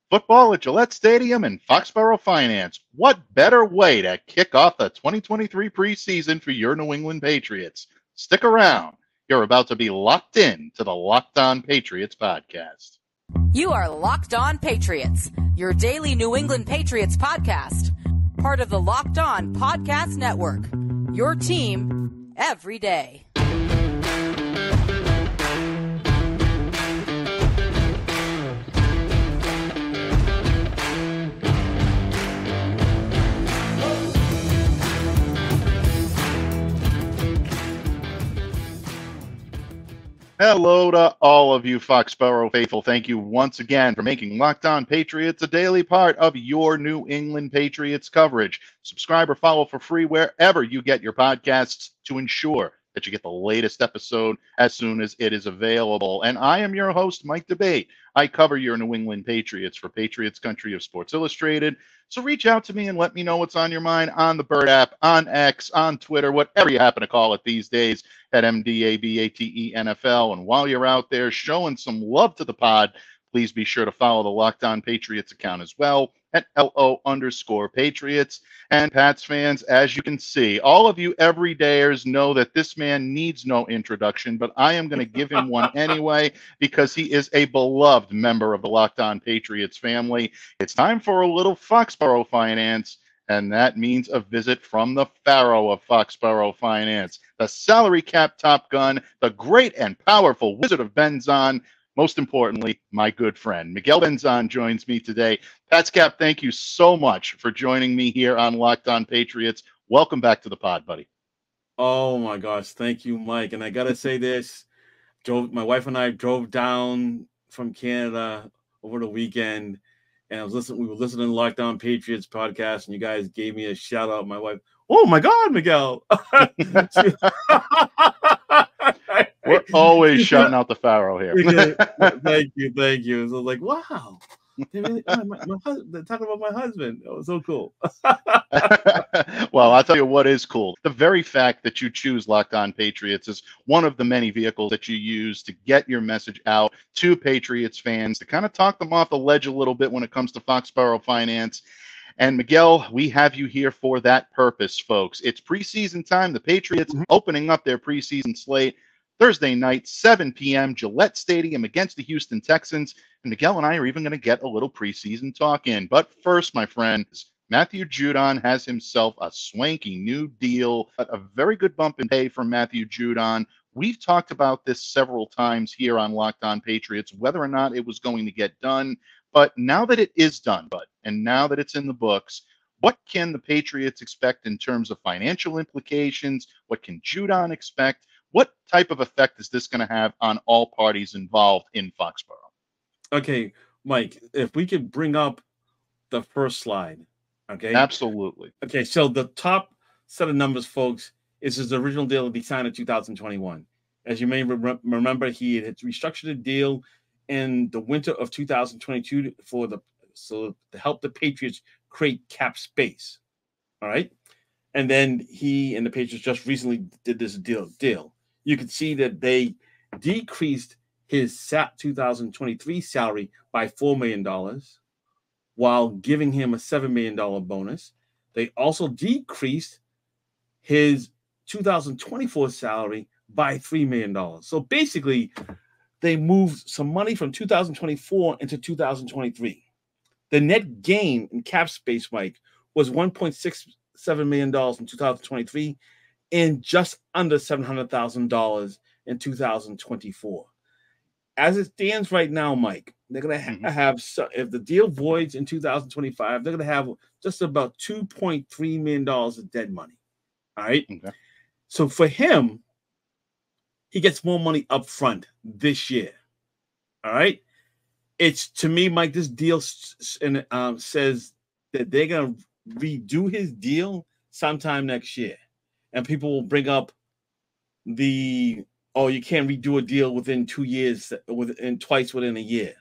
Football at Gillette Stadium and Foxboro Finance. What better way to kick off the 2023 preseason for your New England Patriots? Stick around. You're about to be locked in to the Locked On Patriots podcast. You are Locked On Patriots, your daily New England Patriots podcast. Part of the Locked On Podcast Network, your team every day. Hello to all of you Foxboro faithful. Thank you once again for making Locked On Patriots a daily part of your New England Patriots coverage. Subscribe or follow for free wherever you get your podcasts to ensure that you get the latest episode as soon as it is available. And I am your host, Mike Debate. I cover your New England Patriots for Patriots Country of Sports Illustrated. So reach out to me and let me know what's on your mind on the Bird app, on X, on Twitter, whatever you happen to call it these days, at MDABATENFL. And while you're out there showing some love to the pod, please be sure to follow the Locked On Patriots account as well at LO_Patriots. And Pats fans, as you can see, all of you everydayers know that this man needs no introduction, but I am going to give him one anyway because he is a beloved member of the Locked On Patriots family. It's time for a little Foxboro finance, and that means a visit from the Pharaoh of Foxboro Finance, the salary cap top gun, the great and powerful Wizard of Benzan. Most importantly, my good friend, Miguel Benzan joins me today. PatsCap, thank you so much for joining me here on Locked On Patriots. Welcome back to the pod, buddy. Oh, my gosh. Thank you, Mike. And I got to say this. My wife and I drove down from Canada over the weekend, and we were listening to Locked On Patriots podcast, and you guys gave me a shout-out. My wife, oh, my God, Miguel. We're always shouting out the Pharaoh here. Thank you. So I was like, wow. They're talking about my husband. It was so cool. Well, I'll tell you what is cool. The very fact that you choose Locked On Patriots is one of the many vehicles that you use to get your message out to Patriots fans, to kind of talk them off the ledge a little bit when it comes to Foxboro Finance. And Miguel, we have you here for that purpose, folks. It's preseason time. The Patriots opening up their preseason slate Thursday night, 7 p.m., Gillette Stadium against the Houston Texans. And Miguel and I are even going to get a little preseason talk in. But first, my friends, Matthew Judon has himself a swanky new deal, a very good bump in pay from Matthew Judon. We've talked about this several times here on Locked On Patriots, whether or not it was going to get done. But now that it is done, and now that it's in the books, what can the Patriots expect in terms of financial implications? What can Judon expect? What type of effect is this going to have on all parties involved in Foxboro? Okay, Mike, if we could bring up the first slide, okay? Absolutely. Okay, so the top set of numbers, folks, is his original deal that he signed in 2021. As you may remember, he had restructured the deal in the winter of 2022 to help the Patriots create cap space, all right? And then he and the Patriots just recently did this deal. You can see that they decreased his 2023 salary by $4 million while giving him a $7 million bonus. They also decreased his 2024 salary by $3 million. So basically, they moved some money from 2024 into 2023. The net gain in cap space, Mike, was $1.67 million in 2023 and just under $700,000 in 2024. As it stands right now, Mike, they're going to have, if the deal voids in 2025, they're going to have just about $2.3 million of dead money. All right. Okay. So for him, he gets more money up front this year. All right. It's, to me, Mike, this deal says that they're going to redo his deal sometime next year. And people will bring up you can't redo a deal within 2 years, twice within a year.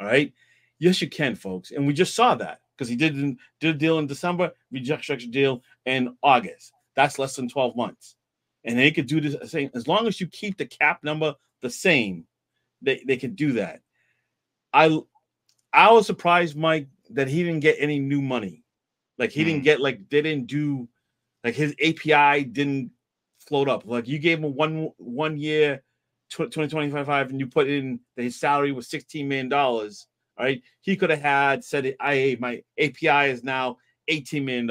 All right. Yes, you can, folks. And we just saw that because he did a deal in December, restructured deal in August. That's less than 12 months. And they could do this same, as long as you keep the cap number the same, they could do that. I was surprised, Mike, that he didn't get any new money. Like he didn't get they didn't do his API didn't float up. Like you gave him 1 year 2025 and you put in that his salary was $16 million. All right. He could have said my API is now $18 million.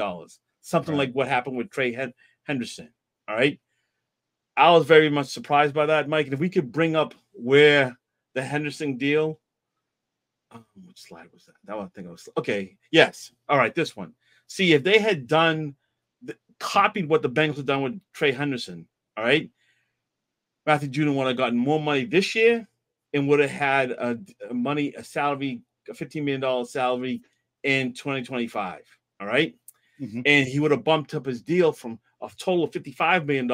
Something like what happened with Trey Henderson. All right. I was very much surprised by that, Mike. And if we could bring up where the Henderson deal, which slide was that? That one thing was okay. Yes. All right. This one. See, if they had copied what the Bengals had done with Trey Henderson, all right, Matthew Judon would have gotten more money this year and would have had a salary, a $15 million salary in 2025. All right. And he would have bumped up his deal from a total of $55 million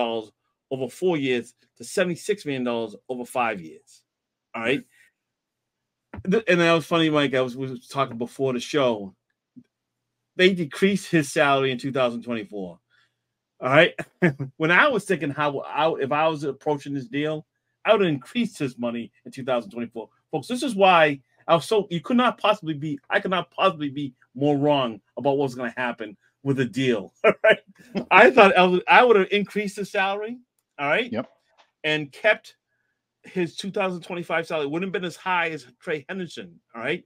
over 4 years to $76 million over 5 years. All right. And that was funny, Mike. We were talking before the show. They decreased his salary in 2024. All right. When I was thinking if I was approaching this deal, I would have increased his money in 2024. Folks, this is why I could not possibly be more wrong about what's going to happen with a deal. All right. I thought I would have increased his salary. All right. Yep. And kept his 2025 salary. Wouldn't have been as high as Trey Henderson. All right.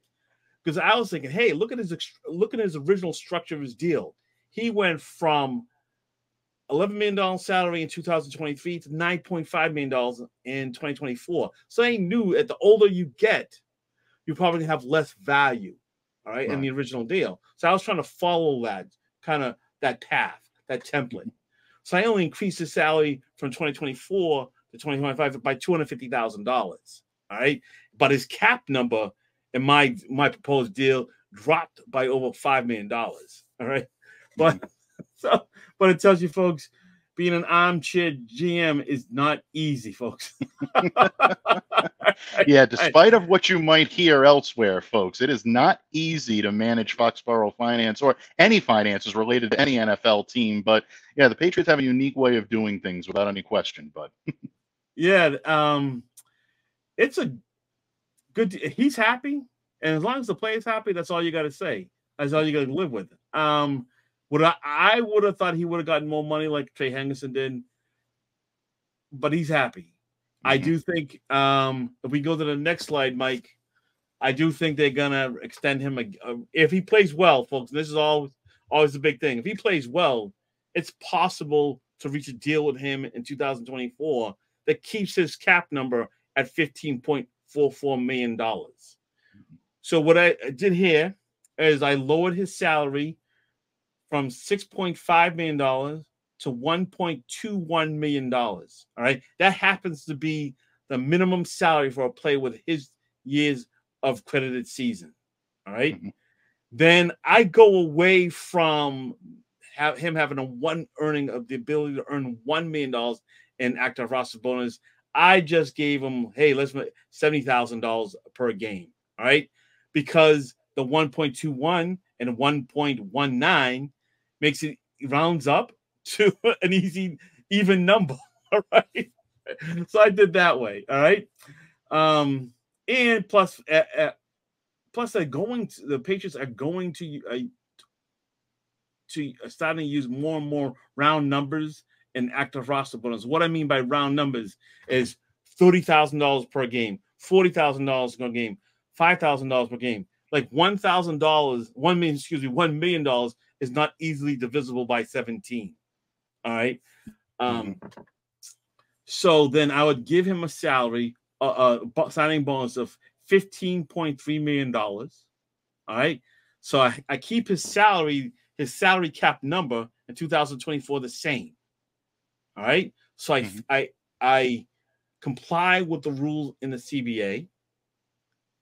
Because I was thinking, hey, look at his original structure of his deal. He went from $11 million salary in 2023 to $9.5 million in 2024. So they knew that the older you get, you probably have less value, all right, in the original deal. So I was trying to follow that path, that template. So I only increased his salary from 2024 to 2025 by $250,000, all right? But his cap number in my proposed deal dropped by over $5 million, all right? But it tells you, folks, being an armchair GM is not easy, folks. Yeah, despite of what you might hear elsewhere, folks, it is not easy to manage Foxboro finance or any finances related to any NFL team. But yeah, the Patriots have a unique way of doing things without any question. But yeah, it's a good. He's happy, and as long as the player's happy, that's all you got to say. That's all you got to live with. I would have thought he would have gotten more money like Trey Henderson did, but he's happy. I do think if we go to the next slide, Mike, I do think they're gonna extend him if he plays well, folks. This is always the big thing. If he plays well, it's possible to reach a deal with him in 2024 that keeps his cap number at $15.44 million. So what I did here is I lowered his salary from $6.5 million to $1.21 million. All right. That happens to be the minimum salary for a player with his years of credited season. All right. Then I go away from him having the ability to earn $1 million in active roster bonus. I just gave him, hey, let's make $70,000 per game. All right. Because the 1.21 and 1.19 makes it rounds up to an even number. All right. So I did that way. All right. And plus the Patriots are going to starting to use more and more round numbers in active roster bonus. What I mean by round numbers is $30,000 per game, $40,000 per game, $5,000 per game. Like $1,000, $1 million is not easily divisible by 17. All right. So then I would give him a salary, signing bonus of $15.3 million. All right. So I keep his salary cap number in 2024 the same. All right. So I comply with the rules in the CBA.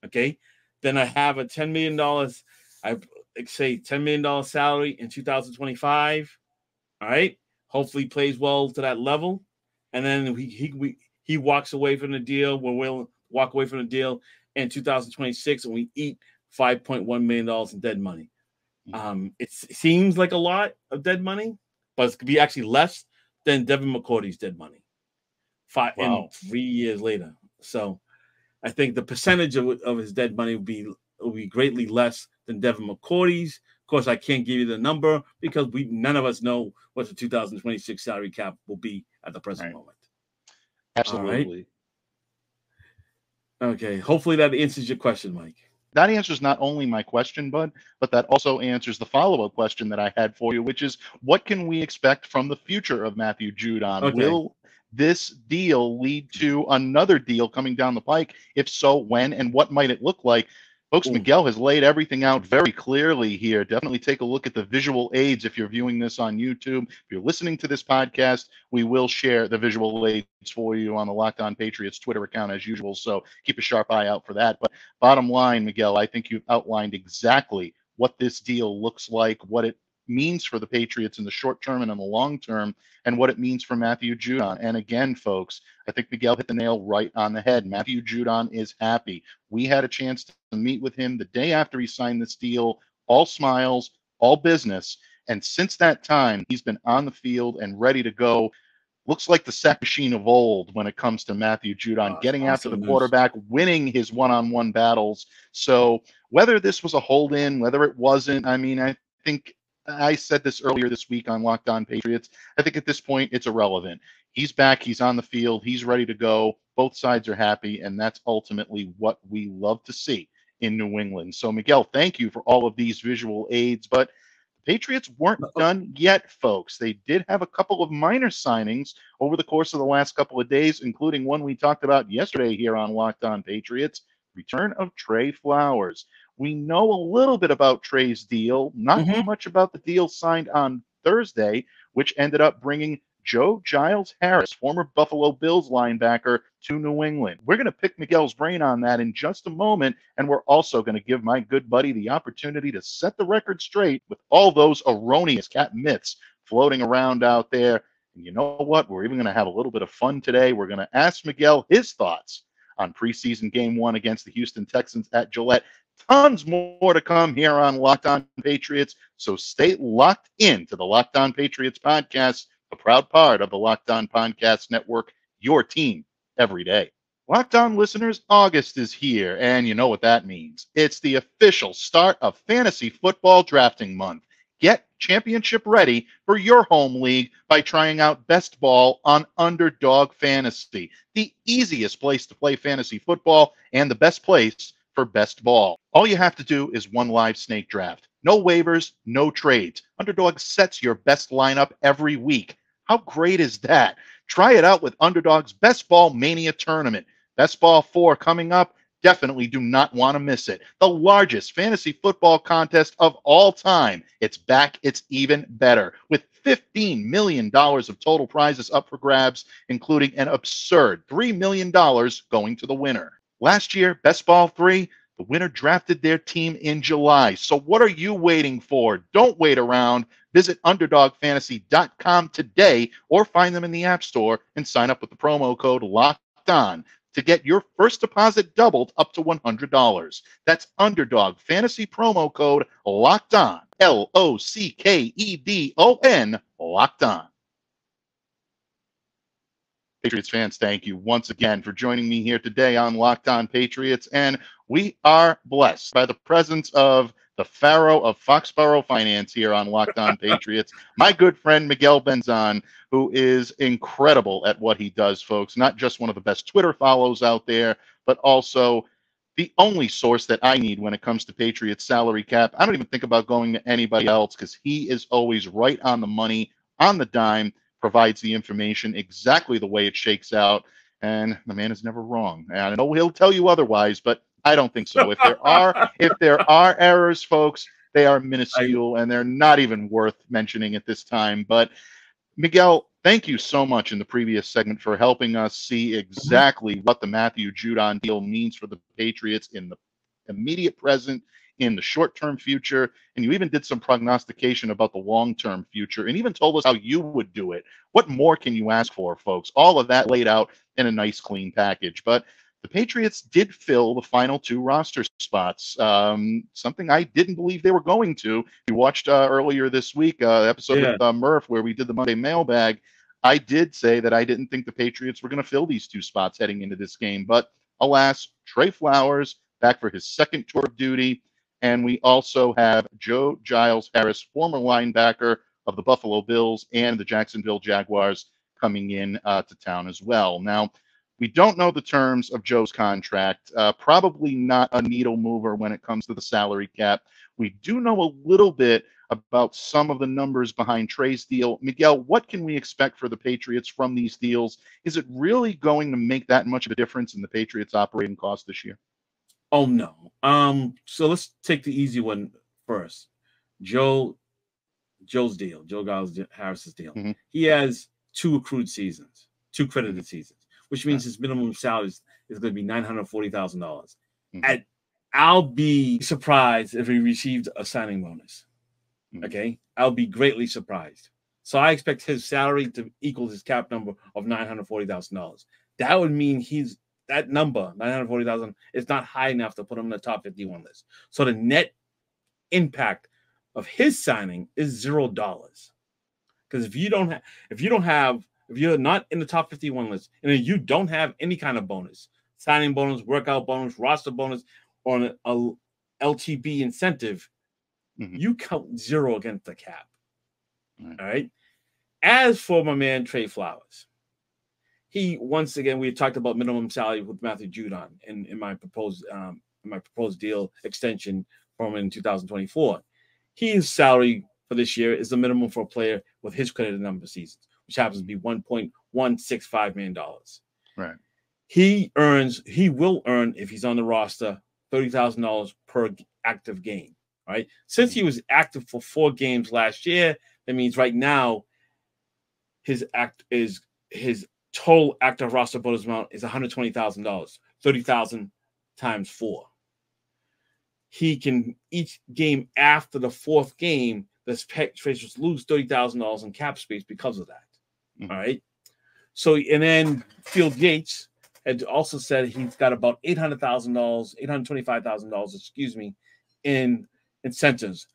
Okay. Then I have a $10 million, $10 million salary in 2025. All right. Hopefully plays well to that level. And then he walks away from the deal. We'll walk away from the deal in 2026 and we eat $5.1 million in dead money. It seems like a lot of dead money, but it could be actually less than Devin McCourty's dead money. 3 years later. So I think the percentage of his dead money would be it will be greatly less than Devin McCourty's. Of course, I can't give you the number because none of us know what the 2026 salary cap will be at the present moment. Absolutely. Right. Okay. Hopefully that answers your question, Mike. That answers not only my question, Bud, but that also answers the follow-up question that I had for you, which is, what can we expect from the future of Matthew Judon? Okay. Will this deal lead to another deal coming down the pike? If so, when, and what might it look like? Folks, Miguel has laid everything out very clearly here. Definitely take a look at the visual aids if you're viewing this on YouTube. If you're listening to this podcast, we will share the visual aids for you on the Locked On Patriots Twitter account as usual, so keep a sharp eye out for that. But bottom line, Miguel, I think you've outlined exactly what this deal looks like, what it means for the Patriots in the short term and in the long term, and what it means for Matthew Judon. And again, folks, I think Miguel hit the nail right on the head. Matthew Judon is happy. We had a chance to meet with him the day after he signed this deal, all smiles, all business. And since that time, he's been on the field and ready to go. Looks like the sack machine of old when it comes to Matthew Judon, getting after the quarterback, winning his one-on-one battles. So whether this was a hold-in, whether it wasn't, I mean, I think I said this earlier this week on Locked On Patriots. I think at this point, it's irrelevant. He's back. He's on the field. He's ready to go. Both sides are happy, and that's ultimately what we love to see in New England. So, Miguel, thank you for all of these visual aids, but the Patriots weren't done yet, folks. They did have a couple of minor signings over the course of the last couple of days, including one we talked about yesterday here on Locked On Patriots, return of Trey Flowers. We know a little bit about Trey's deal, not too much about the deal signed on Thursday, which ended up bringing Joe Giles Harris, former Buffalo Bills linebacker, to New England. We're going to pick Miguel's brain on that in just a moment, and we're also going to give my good buddy the opportunity to set the record straight with all those erroneous cat myths floating around out there. And you know what? We're even going to have a little bit of fun today. We're going to ask Miguel his thoughts on preseason game 1 against the Houston Texans at Gillette. Tons more to come here on Locked On Patriots, so stay locked in to the Locked On Patriots podcast, a proud part of the Locked On Podcast Network, your team every day. Locked On listeners, August is here, and you know what that means. It's the official start of fantasy football drafting month. Get championship ready for your home league by trying out Best Ball on Underdog Fantasy, the easiest place to play fantasy football and the best place for Best Ball. All you have to do is one live snake draft. No waivers, no trades. Underdog sets your best lineup every week. How great is that? Try it out with Underdog's Best Ball Mania Tournament. Best Ball 4 coming up. Definitely do not want to miss it. The largest fantasy football contest of all time. It's back. It's even better. With $15 million of total prizes up for grabs, including an absurd $3 million going to the winner. Last year, Best Ball 3, the winner drafted their team in July. So what are you waiting for? Don't wait around. Visit UnderdogFantasy.com today or find them in the App Store and sign up with the promo code LOCKEDON to get your first deposit doubled up to $100. That's Underdog Fantasy promo code LOCKEDON, LOCKEDON, Locked On. Patriots fans, thank you once again for joining me here today on Locked On Patriots. And we are blessed by the presence of the Pharaoh of Foxboro Finance here on Locked On Patriots, my good friend Miguel Benzan, who is incredible at what he does, folks. Not just one of the best Twitter follows out there, but also the only source that I need when it comes to Patriots salary cap. I don't even think about going to anybody else because he is always right on the money, on the dime, provides the information exactly the way it shakes out, and the man is never wrong. And I know he'll tell you otherwise, but I don't think so. If there are errors, folks, they are minuscule and they're not even worth mentioning at this time. But Miguel, thank you so much in the previous segment for helping us see exactly what the Matthew Judon deal means for the Patriots in the immediate present, in the short-term future, and you even did some prognostication about the long-term future and even told us how you would do it. What more can you ask for, folks? All of that laid out in a nice, clean package. But the Patriots did fill the final 2 roster spots, something I didn't believe they were going to. You watched earlier this week, episode with Murph where we did the Monday mailbag. I did say that I didn't think the Patriots were going to fill these 2 spots heading into this game. But alas, Trey Flowers, back for his second tour of duty. And we also have Joe Giles Harris, former linebacker of the Buffalo Bills and the Jacksonville Jaguars, coming in to town as well. Now, we don't know the terms of Joe's contract, probably not a needle mover when it comes to the salary cap. We do know a little bit about some of the numbers behind Trey's deal. Miguel, what can we expect for the Patriots from these deals? Is it really going to make that much of a difference in the Patriots' operating cost this year? Oh, no. So let's take the easy one first. Joe's deal, Joe Giles Harris's deal. Mm-hmm. He has 2 accrued seasons, 2 credited seasons, which means his minimum salary is going to be $940,000. Mm-hmm. I'll be surprised if he received a signing bonus. Mm-hmm. Okay? I'll be greatly surprised. So I expect his salary to equal his cap number of $940,000. That would mean that number, $940,000, is not high enough to put him in the top 51 list. So the net impact of his signing is $0. Because if you're not in the top 51 list, and then you don't have any kind of bonus, signing bonus, workout bonus, roster bonus, or a LTB incentive, you count 0 against the cap. All right. As for my man Trey Flowers, once again, we talked about minimum salary with Matthew Judon in my proposed deal extension from in 2024. His salary for this year is the minimum for a player with his credited number of seasons, which happens to be $1.165 million. Right. He will earn, if he's on the roster, $30,000 per active game. Right. Since he was active for 4 games last year, that means right now his total active roster bonus amount is $120,000, $30,000 times 4. He can, each game after the 4th game, the Patriots lose $30,000 in cap space because of that. Mm-hmm. All right. So, and then Field Yates had also said he's got about $825,000, in incentives.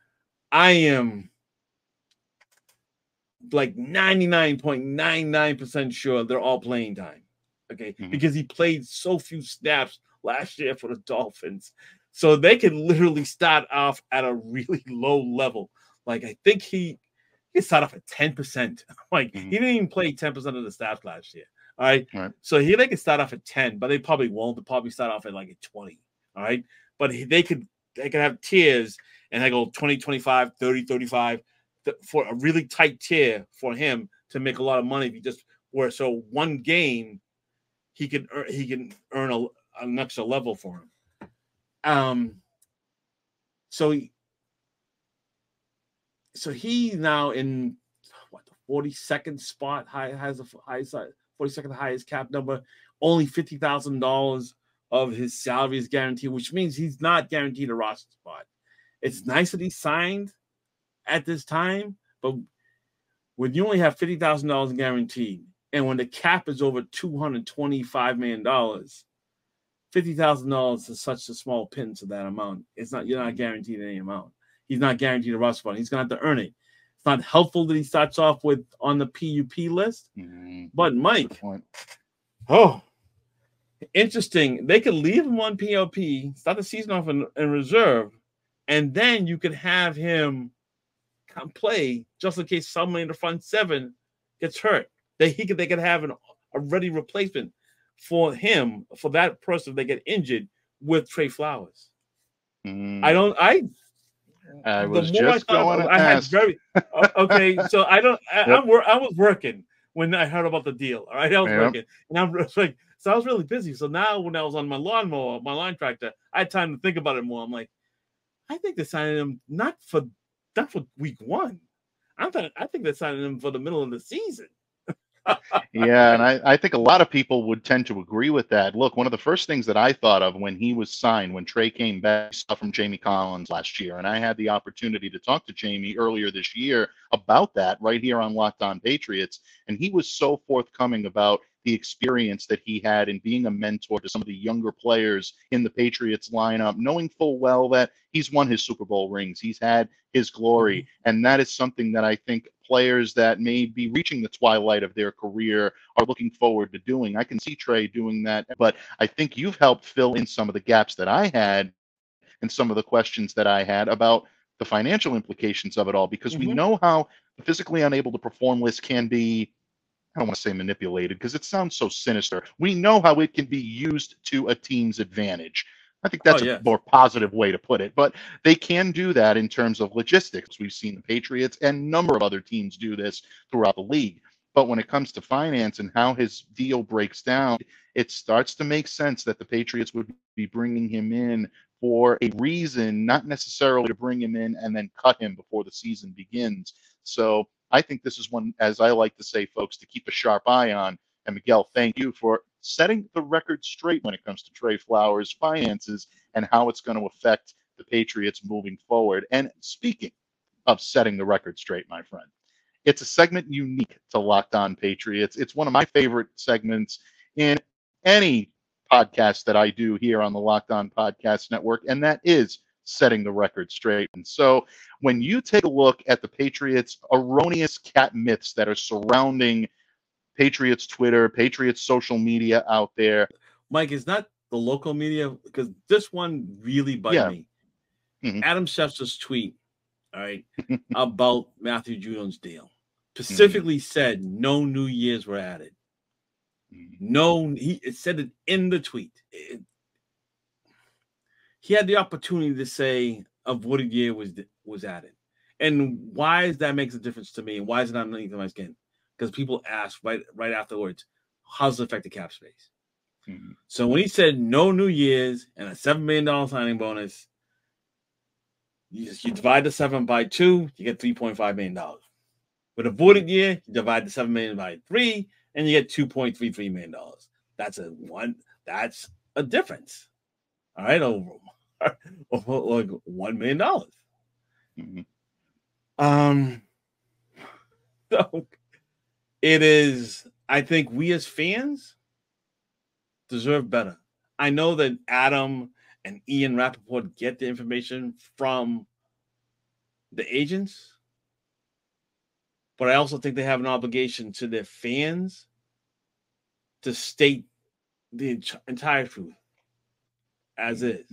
I am like 99.99% sure they're all playing time. Okay. Mm-hmm. Because he played so few snaps last year for the Dolphins. So they could literally start off at a really low level. Like, I think he started off at 10%. Like, he didn't even play 10% of the snaps last year. All right. So they could start off at 10, but they probably won't. They'll probably start off at like a 20. All right. But they could have tiers, and they go 20, 25, 30, 35 for a really tight tier for him to make a lot of money. If he just were so one game, he can earn an extra level for him. So he now in the 42nd spot, has the highest 42nd highest cap number. Only $50,000 of his salary is guaranteed, which means he's not guaranteed a roster spot. It's nice that he signed at this time, but when you only have $50,000 guaranteed, and when the cap is over $225 million, $50,000 is such a small pin to that amount. You're not guaranteed any amount. He's not guaranteed a roster spot. He's going to have to earn it. It's not helpful that he starts off on the PUP list. Mm-hmm. But Mike, interesting. They could leave him on PUP, start the season off in reserve, and then you could have him play just in case someone in the front 7 gets hurt. They could have a ready replacement for him, for that person if they get injured, with Trey Flowers. I was just going to ask. Okay, so I was working when I heard about the deal. All right, I was working, and I was really busy. So now when I was on my lawnmower, my lawn tractor, I had time to think about it more. I'm like, I think they're signing him not for week 1. I think they're signing him for the middle of the season. Yeah, and I think a lot of people would tend to agree with that. Look, one of the first things that I thought of when he was signed, when Trey came back, stuff from Jamie Collins last year, and I had the opportunity to talk to Jamie earlier this year about that right here on Locked On Patriots, and he was so forthcoming about the experience that he had in being a mentor to some of the younger players in the Patriots lineup, knowing full well that he's won his Super Bowl rings, he's had his glory, and that is something that I think players that may be reaching the twilight of their career are looking forward to doing. I can see Trey doing that, but I think you've helped fill in some of the gaps that I had and some of the questions that I had about the financial implications of it all, because we know how the physically unable to perform list can be, I don't want to say manipulated because it sounds so sinister. We know how it can be used to a team's advantage. I think that's a more positive way to put it, but they can do that in terms of logistics. We've seen the Patriots and a number of other teams do this throughout the league. But when it comes to finance and how his deal breaks down, it starts to make sense that the Patriots would be bringing him in for a reason, not necessarily to bring him in and then cut him before the season begins. So I think this is one, as I like to say, folks, to keep a sharp eye on. And Miguel, thank you for setting the record straight when it comes to Trey Flowers' finances and how it's going to affect the Patriots moving forward. And speaking of setting the record straight, my friend, it's a segment unique to Locked On Patriots. It's one of my favorite segments in any podcast that I do here on the Locked On Podcast Network, and that is setting the record straight. And so when you take a look at the Patriots' erroneous cat myths that are surrounding Patriots Twitter, Patriots social media out there. Mike, it's not the local media, because this one really bugged me. Adam Schefter's tweet, all right, about Matthew Judon's deal specifically said no New Year's were added. No, it said it in the tweet. He had the opportunity to say a voted year was added. And why is that makes a difference to me? And why is it not underneath my skin? Because people ask right afterwards, how does it affect the cap space? So when he said no New Year's and a $7 million signing bonus, you divide the 7 by 2, you get $3.5 million. With a voted year, you divide the 7 million by 3, and you get $2.33 million. That's a difference. All right, over like $1 million. So it is, I think we as fans deserve better. I know that Adam and Ian Rappaport get the information from the agents, but I also think they have an obligation to their fans to state the entire truth as is.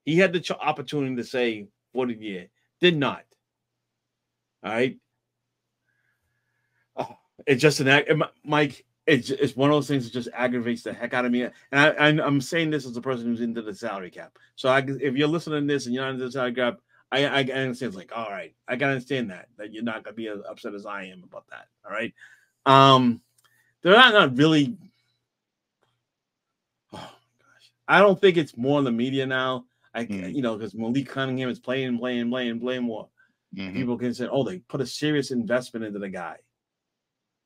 He had the opportunity to say for the year, did not. All right. Oh, it's just Mike. It's one of those things that just aggravates the heck out of me. And I'm saying this as a person who's into the salary cap. So if you're listening to this and you're not into the salary cap, I understand. It's like, all right, I can understand that you're not gonna be as upset as I am about that. All right. They're not really. Oh my gosh, I don't think it's more in the media now. Because Malik Cunningham is playing more. People can say, oh, they put a serious investment into the guy.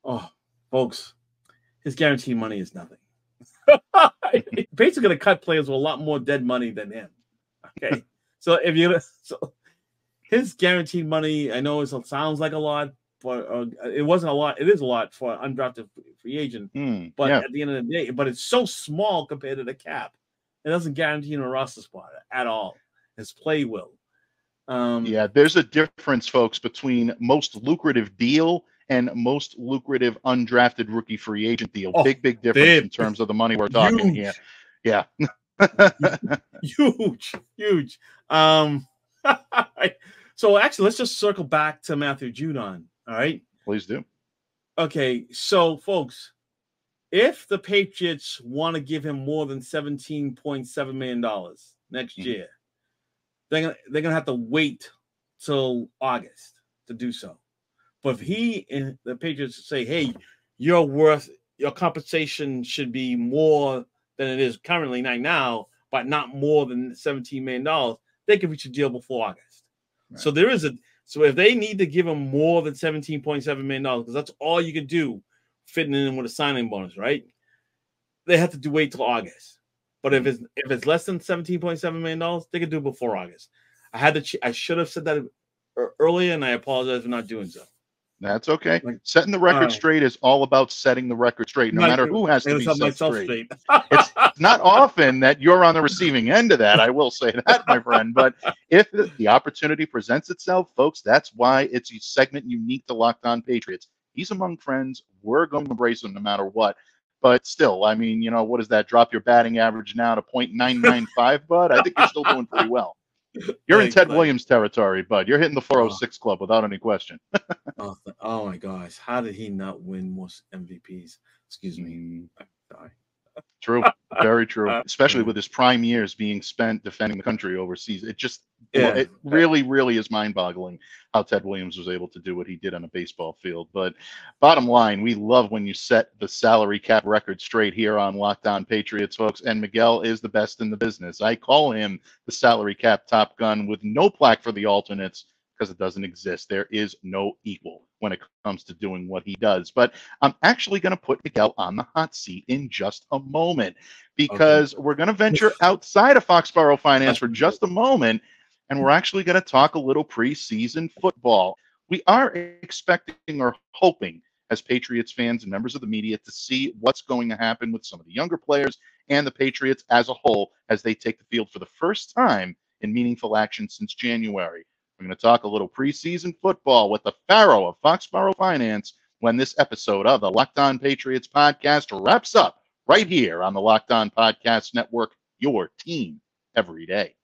Oh, folks, his guaranteed money is nothing. Basically going to cut players with a lot more dead money than him. Okay. So his guaranteed money, I know it sounds like a lot, but it wasn't a lot. It is a lot for an undrafted free agent. But at the end of the day, but it's so small compared to the cap. It doesn't guarantee him a roster spot at all. His play will. There's a difference, folks, between most lucrative deal and most lucrative undrafted rookie free agent deal. Big difference in terms of the money we're talking here. Yeah. Huge. So actually, let's just circle back to Matthew Judon. All right. Please do. Okay. So, folks, if the Patriots want to give him more than $17.7 million next year, they're gonna have to wait till August to do so. But if he and the Patriots say, "Hey, your compensation should be more than it is currently right now, but not more than $17 million," they can reach a deal before August. Right. So if they need to give him more than $17.7 million, because that's all you can do, fitting in with a signing bonus, right? They have to wait till August. But if it's less than $17.7 million, they can do it before August. I should have said that earlier, and I apologize for not doing so. That's okay. Like, Setting the record straight is all about setting the record straight, no matter who has to be set straight. It's not often that you're on the receiving end of that, I will say that, my friend. But if the opportunity presents itself, folks, that's why it's a segment unique to Locked On Patriots. He's among friends. We're going to embrace him no matter what. But still, I mean, what does that drop your batting average now to .995, bud? I think you're still doing pretty well. You're in Ted Williams territory, bud. You're hitting the 406 club without any question. Oh my gosh. How did he not win most MVPs? Excuse me. Sorry. True. Very true. Especially with his prime years being spent defending the country overseas. It really, really is mind-boggling how Ted Williams was able to do what he did on a baseball field. But bottom line, we love when you set the salary cap record straight here on Locked On Patriots, folks. And Miguel is the best in the business. I call him the salary cap top gun with no plaque for the alternates because it doesn't exist. There is no equal when it comes to doing what he does. But I'm actually going to put Miguel on the hot seat in just a moment because we're going to venture outside of Foxboro Finance for just a moment. And we're actually going to talk a little preseason football. We are expecting or hoping as Patriots fans and members of the media to see what's going to happen with some of the younger players and the Patriots as a whole as they take the field for the first time in meaningful action since January. We're going to talk a little preseason football with the Pharaoh of Foxboro Finance when this episode of the Locked On Patriots podcast wraps up right here on the Locked On Podcast Network, your team every day.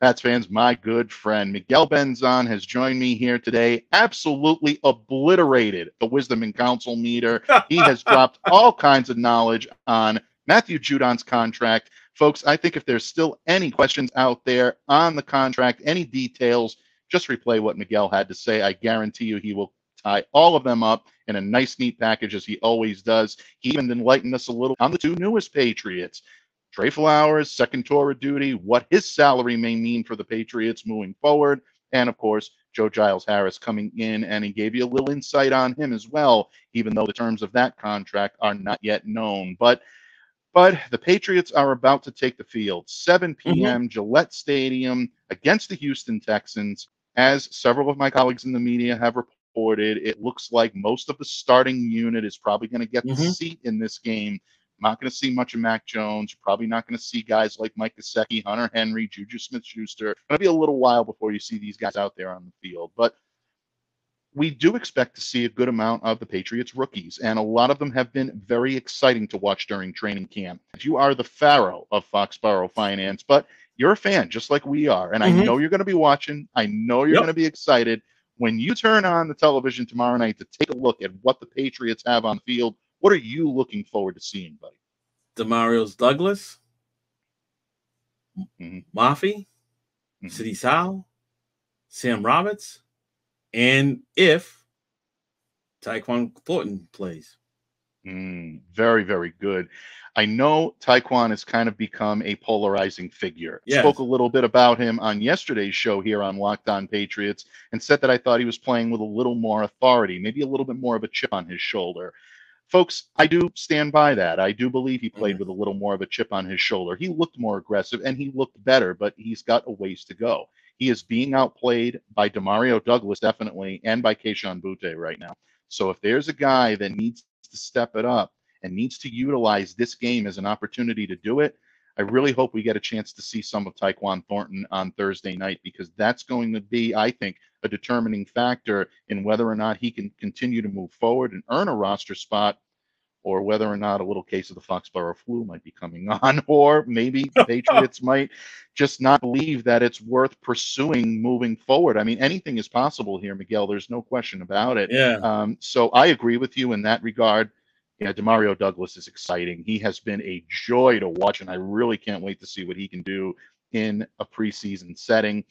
Pats fans, my good friend Miguel Benzan has joined me here today. Absolutely obliterated the wisdom and counsel meter. He has dropped all kinds of knowledge on Matthew Judon's contract. Folks, I think if there's still any questions out there on the contract, any details, just replay what Miguel had to say. I guarantee you he will tie all of them up in a nice, neat package as he always does. He even enlightened us a little on the two newest Patriots. Trey Flowers, second tour of duty, what his salary may mean for the Patriots moving forward. And, of course, Joe Giles Harris coming in, and he gave you a little insight on him as well, even though the terms of that contract are not yet known. But the Patriots are about to take the field, 7 p.m., Gillette Stadium against the Houston Texans. As several of my colleagues in the media have reported, it looks like most of the starting unit is probably going to get the seat in this game. Not going to see much of Mac Jones. You're probably not going to see guys like Mike Gesicki, Hunter Henry, Juju Smith-Schuster. It's going to be a little while before you see these guys out there on the field. But we do expect to see a good amount of the Patriots rookies, and a lot of them have been very exciting to watch during training camp. You are the Pharaoh of Foxboro Finance, but you're a fan just like we are, and I know you're going to be watching. I know you're going to be excited. When you turn on the television tomorrow night to take a look at what the Patriots have on the field, what are you looking forward to seeing, buddy? Demarius Douglas, Mafi, City Sal, Sam Roberts, and if Tyquan Thornton plays. Very, very good. I know Tyquan has kind of become a polarizing figure. Yes. Spoke a little bit about him on yesterday's show here on Locked On Patriots and said that I thought he was playing with a little more authority, maybe a little bit more of a chip on his shoulder. Folks, I do stand by that. I do believe he played with a little more of a chip on his shoulder. He looked more aggressive and he looked better, but he's got a ways to go. He is being outplayed by Demario Douglas, definitely, and by Kayshon Boutte right now. So if there's a guy that needs to step it up and needs to utilize this game as an opportunity to do it, I really hope we get a chance to see some of Tyquan Thornton on Thursday night, because that's going to be, I think, a determining factor in whether or not he can continue to move forward and earn a roster spot, or whether or not a little case of the Foxboro flu might be coming on, or maybe the Patriots might just not believe that it's worth pursuing moving forward. I mean, anything is possible here, Miguel. There's no question about it. Yeah. So I agree with you in that regard. Yeah, Demario Douglas is exciting. He has been a joy to watch, and I really can't wait to see what he can do in a preseason setting.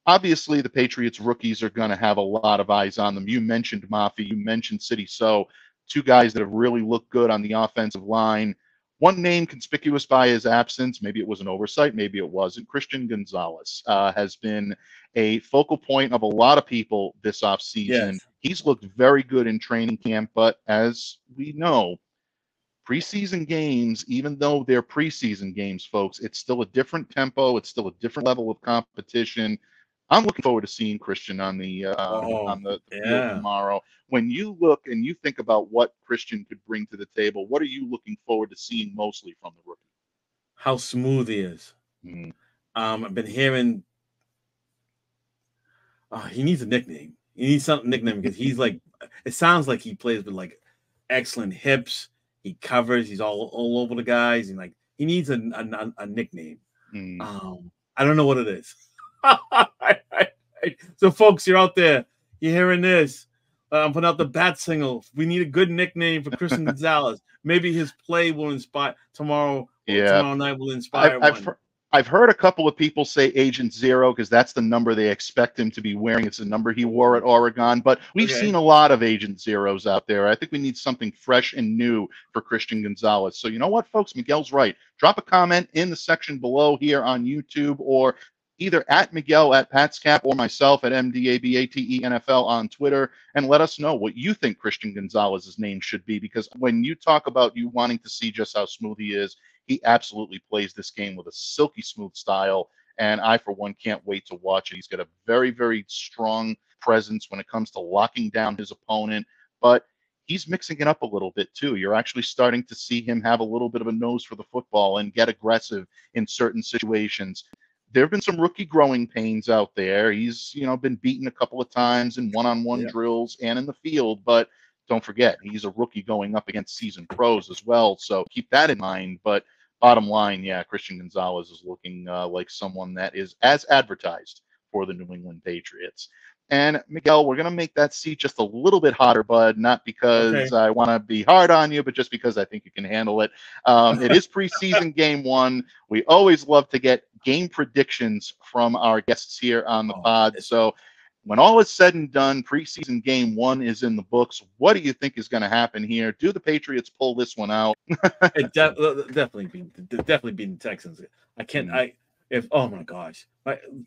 Obviously, the Patriots rookies are going to have a lot of eyes on them. You mentioned Mafi, you mentioned City So, two guys that have really looked good on the offensive line. One name conspicuous by his absence, maybe it was an oversight, maybe it wasn't, Christian Gonzalez has been a focal point of a lot of people this offseason. Yes. He's looked very good in training camp, but as we know, preseason games, even though they're preseason games, folks, it's still a different tempo. It's still a different level of competition. I'm looking forward to seeing Christian on the field Yeah. tomorrow. When you look and you think about what Christian could bring to the table, what are you looking forward to seeing mostly from the rookie? How smooth he is. Mm. I've been hearing he needs a nickname. He needs something nickname because he's like, it sounds like he plays with like excellent hips. He covers. He's all over the guys, and like he needs a nickname. Mm. I don't know what it is. So, folks, you're out there. You're hearing this. I'm putting out the bat single. We need a good nickname for Christian Gonzalez. Maybe his play will inspire tomorrow. Yeah. Tomorrow night will inspire I've heard a couple of people say Agent Zero because that's the number they expect him to be wearing. It's the number he wore at Oregon, but we've seen a lot of Agent Zeros out there. I think we need something fresh and new for Christian Gonzalez. So you know what, folks? Miguel's right. Drop a comment in the section below here on YouTube, or either at Miguel at PatsCap or myself at MDABATENFL on Twitter, and let us know what you think Christian Gonzalez's name should be, because when you talk about you wanting to see just how smooth he is, he absolutely plays this game with a silky smooth style, and I, for one, can't wait to watch it. He's got a very, very strong presence when it comes to locking down his opponent, but he's mixing it up a little bit too. You're actually starting to see him have a little bit of a nose for the football and get aggressive in certain situations. There have been some rookie growing pains out there. He's, been beaten a couple of times in one-on-one drills and in the field, but don't forget, he's a rookie going up against seasoned pros as well. So keep that in mind. But bottom line, yeah, Christian Gonzalez is looking like someone that is as advertised for the New England Patriots. And Miguel, we're going to make that seat just a little bit hotter, bud, not because I want to be hard on you, but just because I think you can handle it. It is preseason game one. We always love to get game predictions from our guests here on the pod. So when all is said and done, preseason game one is in the books. What do you think is going to happen here? Do the Patriots pull this one out? Definitely being the Texans. I can't. Oh my gosh,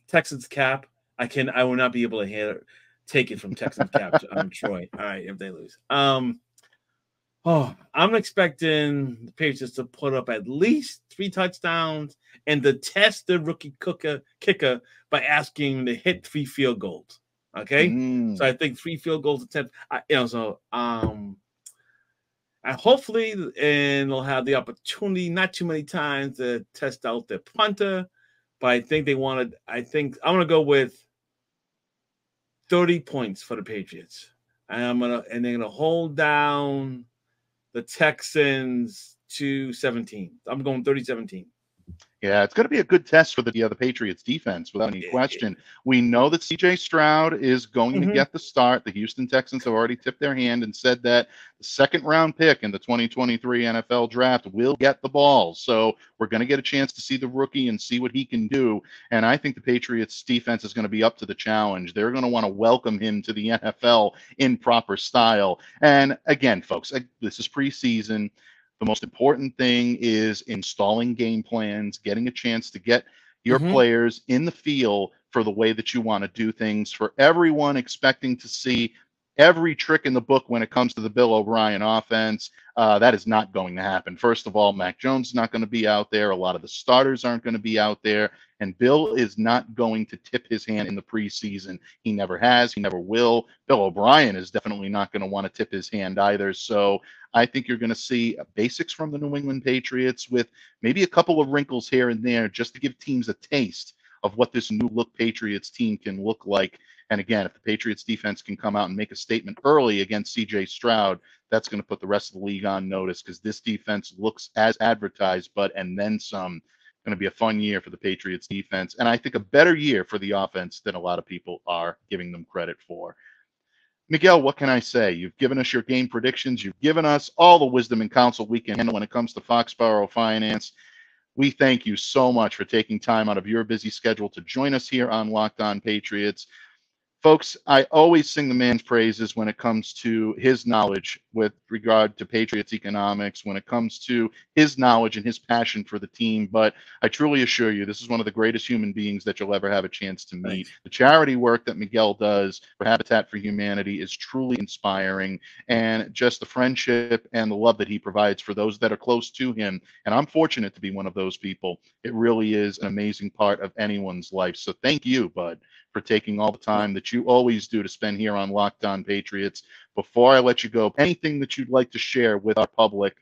Texans cap. I will not be able to take it from Texans cap to Troy. All right, if they lose. I'm expecting the Patriots to put up at least 3 touchdowns and to test the rookie kicker by asking him to hit 3 field goals. Okay, so I think 3 field goals attempt. Hopefully, and they'll have the opportunity, not too many times, to test out their punter. But I think I think I'm gonna go with 30 points for the Patriots. And they're gonna hold down the Texans to 17. I'm going 30-17. Yeah, it's going to be a good test for the Patriots defense without any question. We know that C.J. Stroud is going to get the start. The Houston Texans have already tipped their hand and said that the second-round pick in the 2023 NFL draft will get the ball. So we're going to get a chance to see the rookie and see what he can do. And I think the Patriots defense is going to be up to the challenge. They're going to want to welcome him to the NFL in proper style. And again, folks, this is preseason. The most important thing is installing game plans, getting a chance to get your players in the field for the way that you want to do things. For everyone expecting to see every trick in the book when it comes to the Bill O'Brien offense, that is not going to happen. First of all, Mac Jones is not going to be out there. A lot of the starters aren't going to be out there. And Bill is not going to tip his hand in the preseason. He never has. He never will. Bill O'Brien is definitely not going to want to tip his hand either. So I think you're going to see basics from the New England Patriots with maybe a couple of wrinkles here and there just to give teams a taste of what this new look Patriots team can look like. And again, if the Patriots defense can come out and make a statement early against C.J. Stroud, that's going to put the rest of the league on notice, because this defense looks as advertised, and then some. Going to be a fun year for the Patriots defense, and I think a better year for the offense than a lot of people are giving them credit for. Miguel, what can I say? You've given us your game predictions. You've given us all the wisdom and counsel we can handle when it comes to Foxboro finance. We thank you so much for taking time out of your busy schedule to join us here on Locked On Patriots. Folks, I always sing the man's praises when it comes to his knowledge with regard to Patriots economics, when it comes to his knowledge and his passion for the team. But I truly assure you, this is one of the greatest human beings that you'll ever have a chance to meet. Thanks. The charity work that Miguel does for Habitat for Humanity is truly inspiring, and just the friendship and the love that he provides for those that are close to him. And I'm fortunate to be one of those people. It really is an amazing part of anyone's life. So thank you, bud, for taking all the time that you always do to spend here on Locked On Patriots. Before I let you go, anything that you'd like to share with our public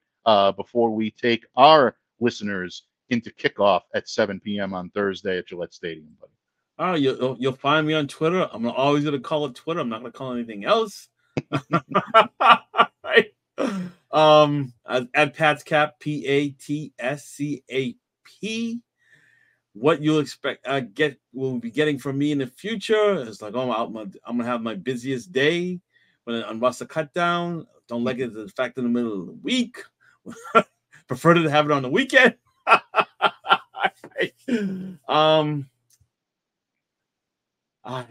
before we take our listeners into kickoff at 7 p.m. on Thursday at Gillette Stadium, buddy? Oh, you'll find me on Twitter. I'm always going to call it Twitter. I'm not going to call it anything else. Right? At PatsCap, PATSCAP. What you'll expect will be getting from me in the future is like, I'm gonna have my busiest day when on roster cut down. Don't like it the fact in the middle of the week. Prefer to have it on the weekend. Mike, I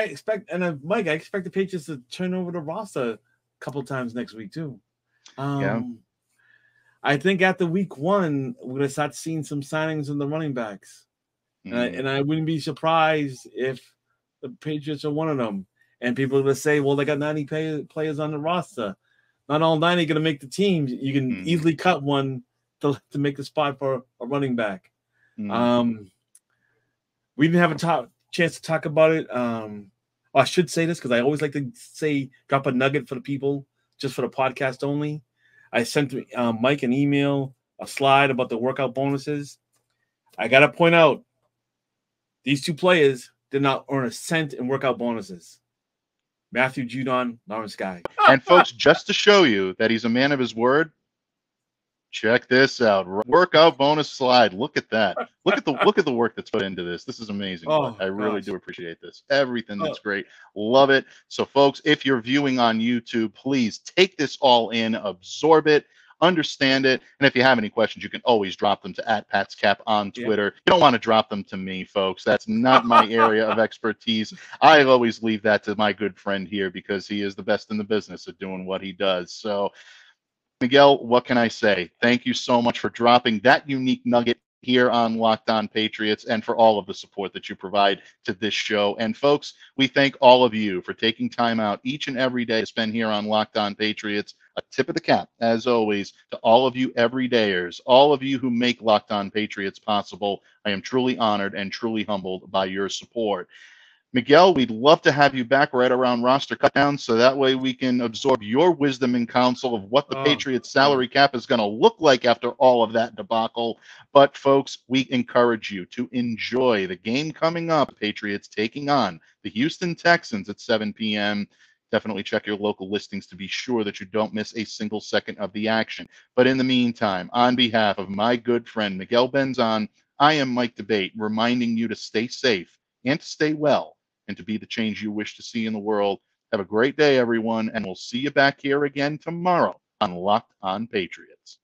expect the Patriots to turn over the roster a couple times next week too. I think after week 1, we're gonna start seeing some signings in the running backs, and I wouldn't be surprised if the Patriots are one of them. And people are gonna say, "Well, they got 90 players on the roster. Not all 90 gonna make the team. You can easily cut one to make a spot for a running back." We didn't have a chance to talk about it. I should say this because I always like to drop a nugget for the people, just for the podcast only. I sent Mike an email, a slide about the workout bonuses. I got to point out, these 2 players did not earn a cent in workout bonuses. Matthew Judon, Lawrence Guy. And folks, just to show you that he's a man of his word, check this out. Workout bonus slide. Look at that. Look at the work that's put into this. This is amazing. I really do appreciate this. Everything that's great. Love it. So folks, if you're viewing on YouTube, please take this all in, absorb it, understand it. And if you have any questions, you can always drop them to @PatsCap on Twitter. You don't want to drop them to me, folks. That's not my area of expertise. I always leave that to my good friend here because he is the best in the business at doing what he does. So Miguel, what can I say? Thank you so much for dropping that unique nugget here on Locked On Patriots and for all of the support that you provide to this show. And folks, we thank all of you for taking time out each and every day to spend here on Locked On Patriots. A tip of the cap, as always, to all of you everydayers, all of you who make Locked On Patriots possible. I am truly honored and truly humbled by your support. Miguel, we'd love to have you back right around roster cutdown so that way we can absorb your wisdom and counsel of what the Patriots salary cap is going to look like after all of that debacle. But folks, we encourage you to enjoy the game coming up. Patriots taking on the Houston Texans at 7 p.m. Definitely check your local listings to be sure that you don't miss a single second of the action. But in the meantime, on behalf of my good friend Miguel Benzan, I am Mike Debate, reminding you to stay safe and to stay well, and to be the change you wish to see in the world. Have a great day, everyone, and we'll see you back here again tomorrow on Locked On Patriots.